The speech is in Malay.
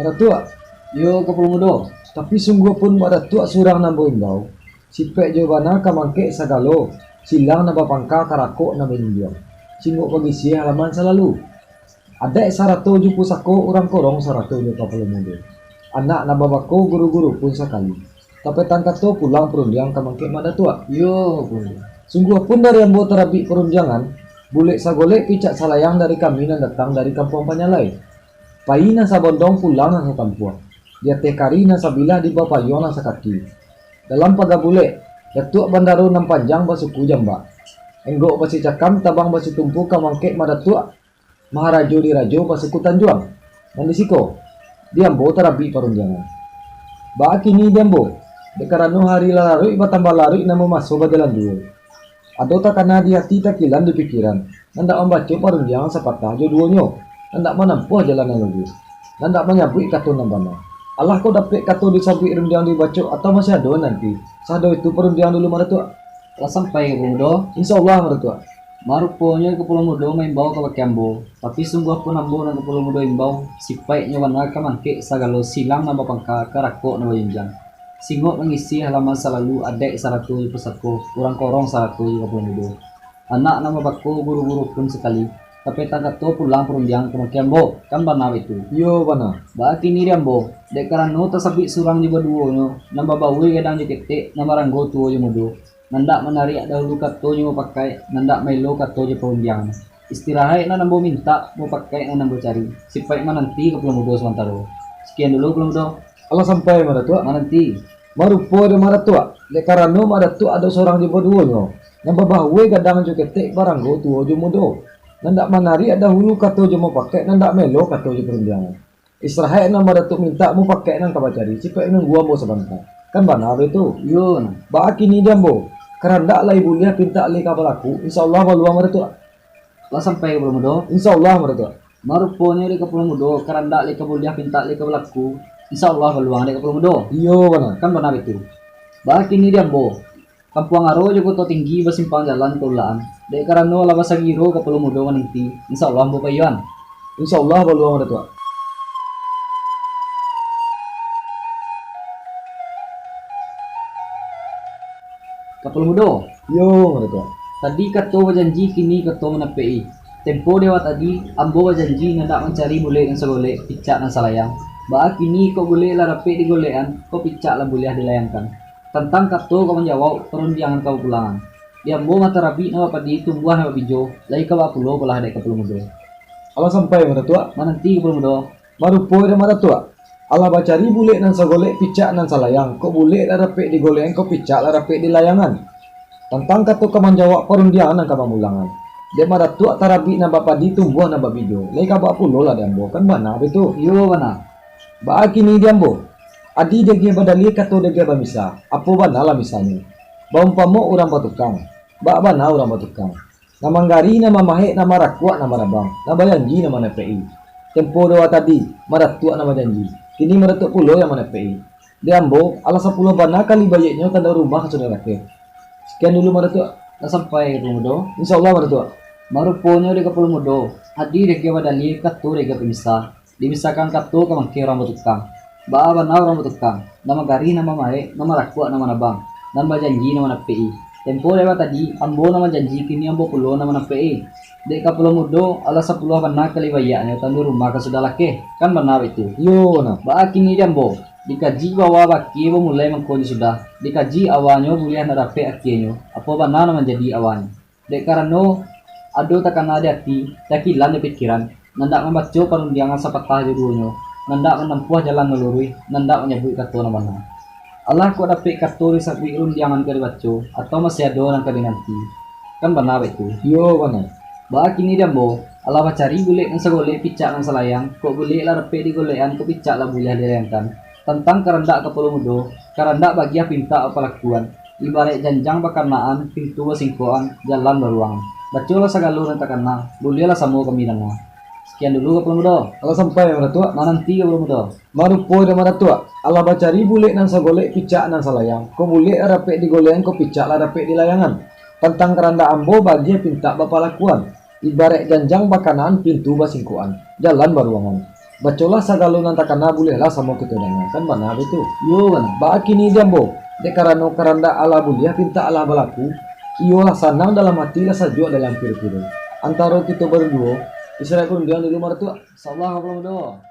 Maratua, Yo kapulmudo. tapi sungguh pun maratua surang nambo imbau. Sipek jobana kamangke sagalo, silang na bapangka karako na meninjau. Singuk pagisi halaman selalu. Ada sarato jupu sako orang korong sarato jupa mudo. Anak na babako guru-guru pun sekali. Tapi tangkato pulang perundiang kamangke madatua. Yo kapulmudo. Sungguh pun dari ambo terapi perunjangan, bulek sagolek picak salayang dari kami nan datang dari kampung Panyalai. Paina sabondong pulang nang kampung. Dia tekari na sabilah di bapayo na sakaki. Dalam pagabule, datuk bandaro ng panjang basuku jamba. Enggo basi cakam tabang basi tumpu kamangke madatua. Maharajo di rajo basuku tanjuang. Nandisiko, diambo terapi perunjangan. Ba kini diambo, dekarano hari larui batambah larui na masuk badalan dua. Adota kana di hati takilan di pikiran. Nanda membaca perunjangan sepatah jodohnya. Nanda menempuh jalan yang lurus. Nanda menyabui katu nambana. Allah kau dapat katu disabui rundiang dibaca atau masih ada nanti. Sado itu perundiang dulu maratua. Lah sampai kapulmudo. Insya Allah maratua. Maruponya kapulmudo maimbau ka Bakyambo. Tapi sungguh pun ambo ng kapulmudo imbau. Sipay nya wana kamangke sagalo silang na bapangka karako na bayunjang. Singot mengisi halaman selalu adek saratu pesako, orang korong saratu kapulmudo. Anak nama bako guru-guru pun sekali. Tapi tangkato pulang perundiang ke Bakyambo. Kan banaw itu. Yo bana. Ba kini diambo. Dek karano tasabi surang di baduo no. Nambabawi kadang dikete na maranggo tuo yung mudo. Nanda menari dahulu kato yung mapakai. Nanda mailo kato yung perundiang. Istirahat na nambo minta mo pakai na nambo cari. Sipay mananti kapulmudo semantaro. Sekian dulu kapulmudo. Allah sampai maratua. Mananti. Marupo de maratua. Dekarano maratua ada seorang di baduo. Yang babawe kadang jukete baranggo tuo yung mudo. Nanda manari ada hulu kato je mau pakai, nanda melo kato je perundangan. Israel nama datuk minta mau pakai nang kabacari, cipai nang gua mau sebentar. Kan bana itu. Yun. Ba kini jambo. Keranda lah ibu lihat pinta ali kabalaku, insyaallah baluang maratua. Lah sampai kapulmudo. Insyaallah maratua. Maruponya di kapulmudo karanda li kabuliah pinta li kabalaku. Insyaallah baluang di kapulmudo. Iyo bana. Kan benar itu. Ba kini diambo. Kampuang aro juga to tinggi basimpang jalan tulaan. Dek karano labas sagiro kapulmudo maningti. Insyaallah mo payuan. Insyaallah baluang maratua. Kapulmudo. Yo maratua. Tadi kato berjanji kini kato menepei. Tempo dewa tadi ambo berjanji nanda mencari boleh yang segolek picak dan salayang. Ba kini kau boleh lah rapi di golean, kau picak lah boleh dilayangkan. Tentang kato kau menjawab perundiangan kau pulangan. Diambo mata rabi nama padi tumbuhan nama bijo, lai ka pulau belah dek kapulmudo. Allah sampai maratua. Mananti kapulmudo. Marupo de maratua. Allah bacari bule nan sagolek picak nan salayang, kau bule lah rapi di golean, kau picak lah rapi di layangan. Tentang kato kau menjawab perundiangan nang kapamulangan. Dia maratua tarabi na bapadi tumbuhan na babijo, lai ka pulau lah diambo kan bana betul. Yo bana. Ba kini diambo. Adi dege badali kato dege bamisa. Apo bana lah misalnya. Ba umpamo orang batukang. Ba bana orang batukang. Namanggari nama mahe nama rakwa nama rabang. Nama janji nama NPI. Tempo doa tadi maratua nama janji. Kini maratua pulau yang NPI. Diambo ala 10 bana kali bayeknya tanda rumah saudara ke. Sekian dulu maratua. Lah sampai kapulmudo. Insyaallah maratua. Maruponya di kapulmudo. Adi dek badali kato dek pemisah. Dimisahkan kato kamangke orang batukang. Ba bana orang batukang. Nama gari nama mahe nama rakwa nama nabang. Nama janji nama NPI. Tempo lewat tadi ambo nama janji kini ambo pulau nama NPI. Dek kapulmudo ala 10 bana kali bayaknya tandu rumah ke sudah laki. Kan benar itu. Yo na. Ba kini jambo. Dikaji bawa baki mulai mengkoni sudah. Dikaji awalnya boleh narape akhirnya. Apa bana nama menjadi awalnya. Dek karano ado takana di hati, takilan di pikiran. Nanda membaca perundiangan sepatah jodohnya. Nanda menempuh jalan melurui. Nanda menyebut kato nama bana. Allah kau dapat kartu risapi undiangan ke dibaca atau masih ada orang kali nanti. Kan benar itu. Yo bana. Ba kini diambo. Allah bacari boleh yang segolek picak dan salayang. Kau boleh lah rapi di golean kau picak lah boleh dilayangkan. Tentang kerendak kapulmudo. Kerendak bagiah pinta apalakuan. Ibarat janjang bakanaan pintu basingkoan jalan beruang. Bacolah segala orang takana. Bolehlah sama kami dengar. Sekian dulu kapulmudo. Allah sampai maratua. Mananti kapulmudo. Marupo de maratua. Allah bacari bule nan sagolek picak nan salayang. Kau bule rapi di golean kau picak lah rapi di layangan. Tentang keranda ambo bagia pinta bapalakuan. Ibarat janjang bakanan pintu basingkuan jalan baruangan. Bacolah sagalo nan takana bolehlah sama kita dengan kan mana itu. Yo bana. Ba kini jambo. De karano karanda ala bulia pinta ala balaku. Iyolah sanang dalam hati lah sajua dalam kira-kira. Antara kita berdua, istilahnya kundian di rumah tu. Salah apa do?